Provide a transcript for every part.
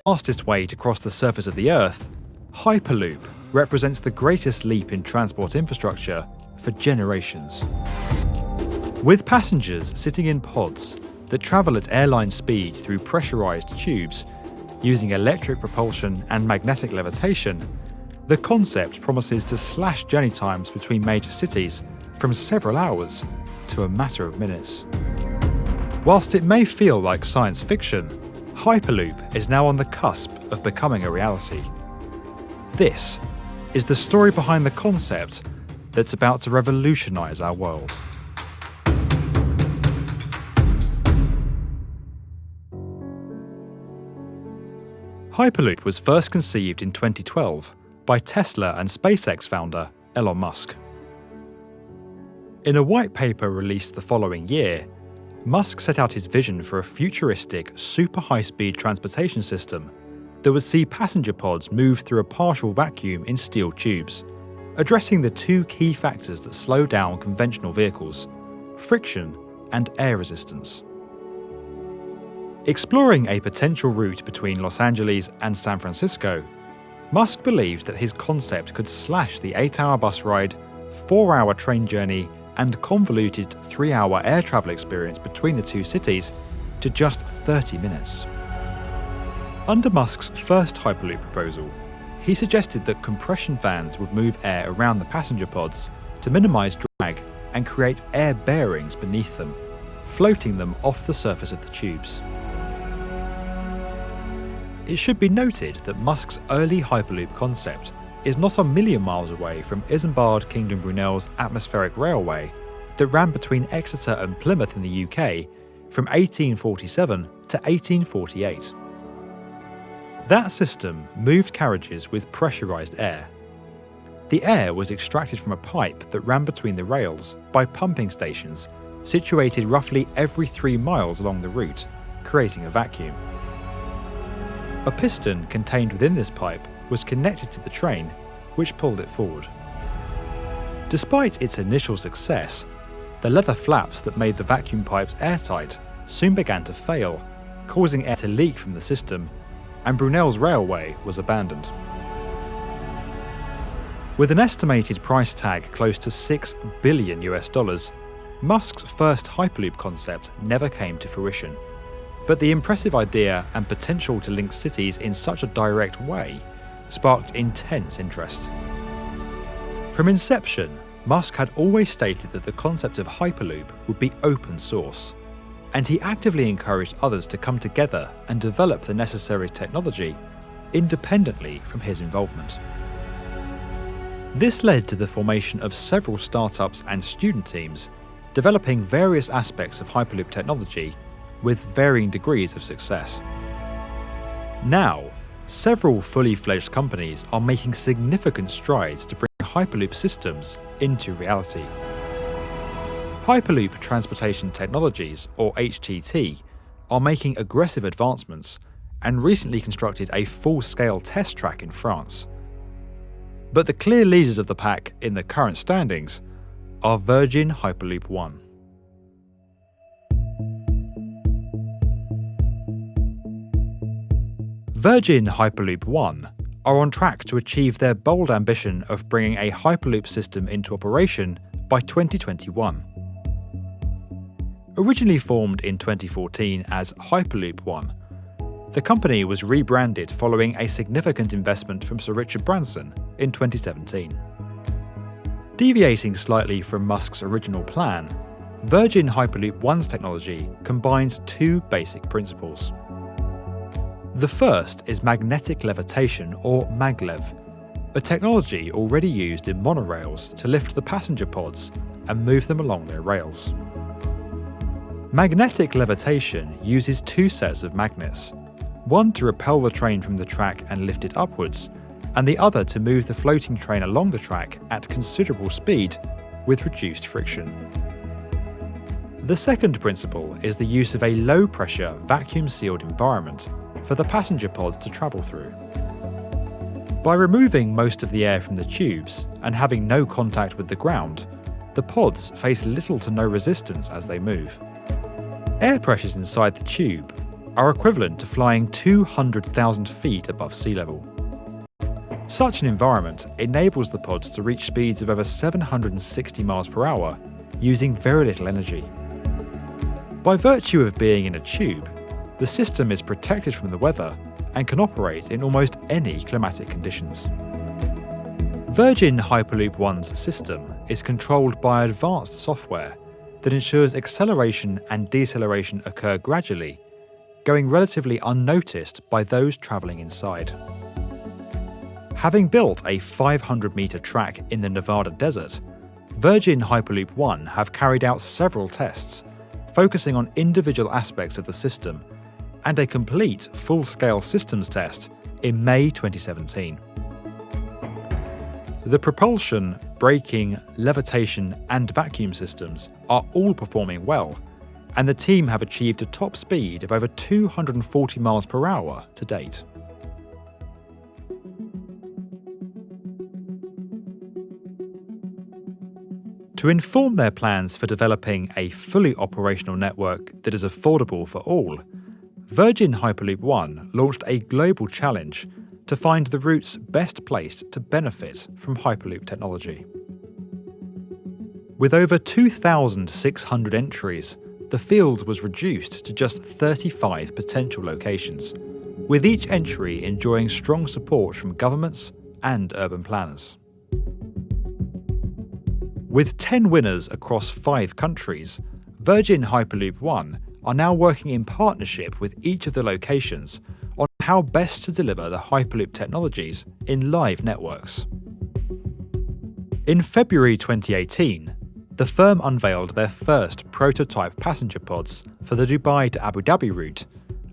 fastest way to cross the surface of the Earth, Hyperloop represents the greatest leap in transport infrastructure for generations. With passengers sitting in pods that travel at airline speed through pressurized tubes, using electric propulsion and magnetic levitation, the concept promises to slash journey times between major cities from several hours to a matter of minutes. Whilst it may feel like science fiction, Hyperloop is now on the cusp of becoming a reality. This is the story behind the concept that's about to revolutionize our world. Hyperloop was first conceived in 2012 by Tesla and SpaceX founder Elon Musk. In a white paper released the following year, Musk set out his vision for a futuristic, super high-speed transportation system that would see passenger pods move through a partial vacuum in steel tubes, addressing the two key factors that slow down conventional vehicles: friction and air resistance. Exploring a potential route between Los Angeles and San Francisco, Musk believed that his concept could slash the 8-hour bus ride, 4-hour train journey, and convoluted 3-hour air travel experience between the two cities to just 30 minutes. Under Musk's first Hyperloop proposal, he suggested that compression fans would move air around the passenger pods to minimise drag and create air bearings beneath them, floating them off the surface of the tubes. It should be noted that Musk's early Hyperloop concept is not a million miles away from Isambard Kingdom Brunel's atmospheric railway that ran between Exeter and Plymouth in the UK from 1847 to 1848. That system moved carriages with pressurised air. The air was extracted from a pipe that ran between the rails by pumping stations situated roughly every 3 miles along the route, creating a vacuum. A piston contained within this pipe was connected to the train, which pulled it forward. Despite its initial success, the leather flaps that made the vacuum pipes airtight soon began to fail, causing air to leak from the system, and Brunel's railway was abandoned. With an estimated price tag close to $6 billion, Musk's first Hyperloop concept never came to fruition. But the impressive idea and potential to link cities in such a direct way sparked intense interest. From inception, Musk had always stated that the concept of Hyperloop would be open source, and he actively encouraged others to come together and develop the necessary technology independently from his involvement. This led to the formation of several startups and student teams developing various aspects of Hyperloop technology with varying degrees of success. Now, several fully fledged companies are making significant strides to bring Hyperloop systems into reality. Hyperloop Transportation Technologies, or HTT, are making aggressive advancements and recently constructed a full-scale test track in France. But the clear leaders of the pack in the current standings are Virgin Hyperloop One. Virgin Hyperloop One are on track to achieve their bold ambition of bringing a Hyperloop system into operation by 2021. Originally formed in 2014 as Hyperloop One, the company was rebranded following a significant investment from Sir Richard Branson in 2017. Deviating slightly from Musk's original plan, Virgin Hyperloop One's technology combines two basic principles. The first is magnetic levitation, or maglev, a technology already used in monorails to lift the passenger pods and move them along their rails. Magnetic levitation uses two sets of magnets, one to repel the train from the track and lift it upwards, and the other to move the floating train along the track at considerable speed with reduced friction. The second principle is the use of a low-pressure, vacuum-sealed environment for the passenger pods to travel through. By removing most of the air from the tubes and having no contact with the ground, the pods face little to no resistance as they move. Air pressures inside the tube are equivalent to flying 200,000 feet above sea level. Such an environment enables the pods to reach speeds of over 760 miles per hour using very little energy. By virtue of being in a tube, the system is protected from the weather and can operate in almost any climatic conditions. Virgin Hyperloop One's system is controlled by advanced software that ensures acceleration and deceleration occur gradually, going relatively unnoticed by those travelling inside. Having built a 500-metre track in the Nevada desert, Virgin Hyperloop One have carried out several tests, focusing on individual aspects of the system, and a complete full-scale systems test in May 2017. The propulsion, braking, levitation, and vacuum systems are all performing well, and the team have achieved a top speed of over 240 miles per hour to date. To inform their plans for developing a fully operational network that is affordable for all, Virgin Hyperloop One launched a global challenge to find the routes best placed to benefit from Hyperloop technology. With over 2,600 entries, the field was reduced to just 35 potential locations, with each entry enjoying strong support from governments and urban planners. With 10 winners across 5 countries, Virgin Hyperloop One are now working in partnership with each of the locations on how best to deliver the Hyperloop technologies in live networks. In February 2018, the firm unveiled their first prototype passenger pods for the Dubai to Abu Dhabi route,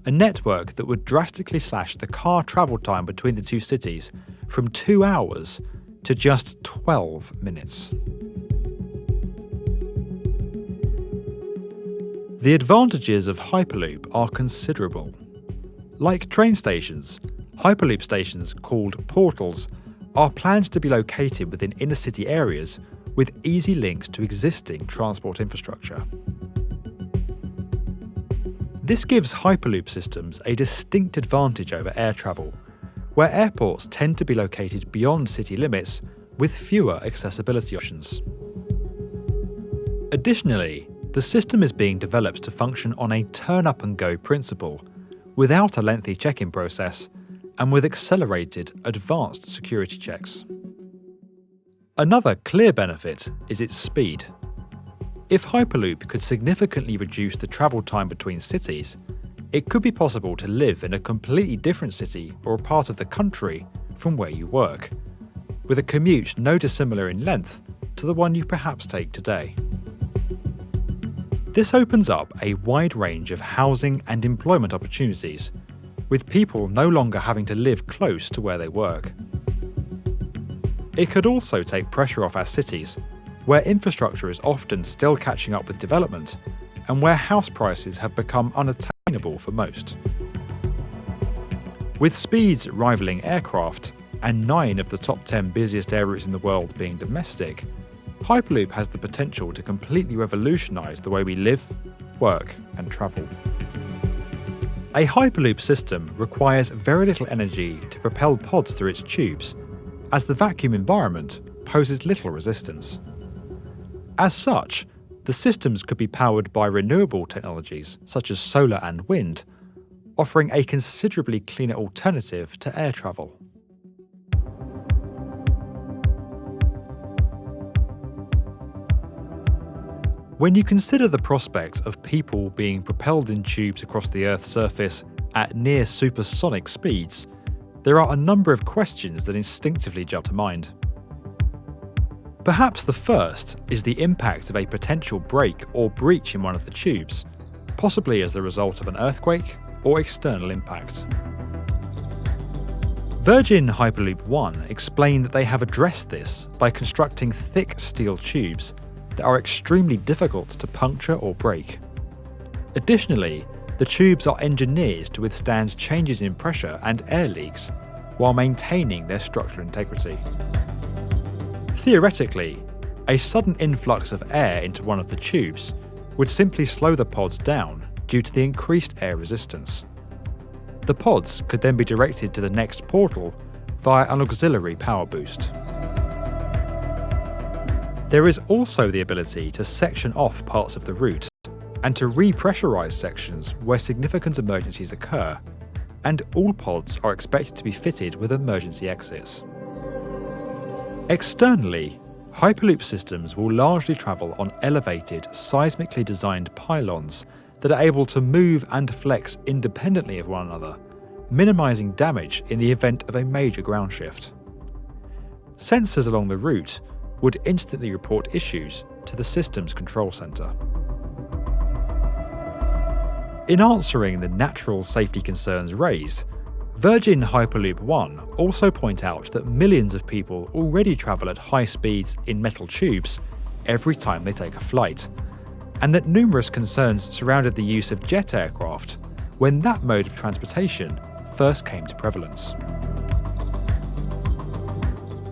a network that would drastically slash the car travel time between the two cities from 2 hours to just 12 minutes. The advantages of Hyperloop are considerable. Like train stations, Hyperloop stations called portals are planned to be located within inner city areas with easy links to existing transport infrastructure. This gives Hyperloop systems a distinct advantage over air travel, where airports tend to be located beyond city limits with fewer accessibility options. Additionally, the system is being developed to function on a turn-up-and-go principle, without a lengthy check-in process, and with accelerated, advanced security checks. Another clear benefit is its speed. If Hyperloop could significantly reduce the travel time between cities, it could be possible to live in a completely different city or a part of the country from where you work, with a commute no dissimilar in length to the one you perhaps take today. This opens up a wide range of housing and employment opportunities, with people no longer having to live close to where they work. It could also take pressure off our cities, where infrastructure is often still catching up with development, and where house prices have become unattainable for most. With speeds rivaling aircraft, and 9 of the top 10 busiest air routes in the world being domestic, Hyperloop has the potential to completely revolutionise the way we live, work, and travel. A Hyperloop system requires very little energy to propel pods through its tubes, as the vacuum environment poses little resistance. As such, the systems could be powered by renewable technologies such as solar and wind, offering a considerably cleaner alternative to air travel. When you consider the prospect of people being propelled in tubes across the Earth's surface at near supersonic speeds, there are a number of questions that instinctively jump to mind. Perhaps the first is the impact of a potential break or breach in one of the tubes, possibly as the result of an earthquake or external impact. Virgin Hyperloop One explained that they have addressed this by constructing thick steel tubes that are extremely difficult to puncture or break. Additionally, the tubes are engineered to withstand changes in pressure and air leaks while maintaining their structural integrity. Theoretically, a sudden influx of air into one of the tubes would simply slow the pods down due to the increased air resistance. The pods could then be directed to the next portal via an auxiliary power boost. There is also the ability to section off parts of the route and to repressurize sections where significant emergencies occur, and all pods are expected to be fitted with emergency exits. Externally, Hyperloop systems will largely travel on elevated, seismically designed pylons that are able to move and flex independently of one another, minimizing damage in the event of a major ground shift. Sensors along the route would instantly report issues to the system's control center. In answering the natural safety concerns raised, Virgin Hyperloop One also point out that millions of people already travel at high speeds in metal tubes every time they take a flight, and that numerous concerns surrounded the use of jet aircraft when that mode of transportation first came to prevalence.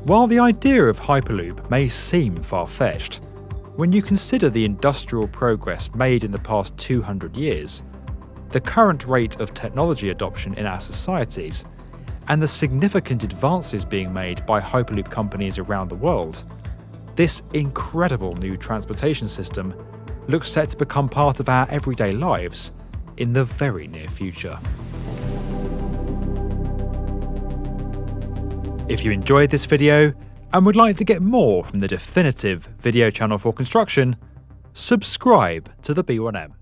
While the idea of Hyperloop may seem far-fetched, when you consider the industrial progress made in the past 200 years, the current rate of technology adoption in our societies, and the significant advances being made by Hyperloop companies around the world, this incredible new transportation system looks set to become part of our everyday lives in the very near future. If you enjoyed this video and would like to get more from the definitive video channel for construction, subscribe to the B1M.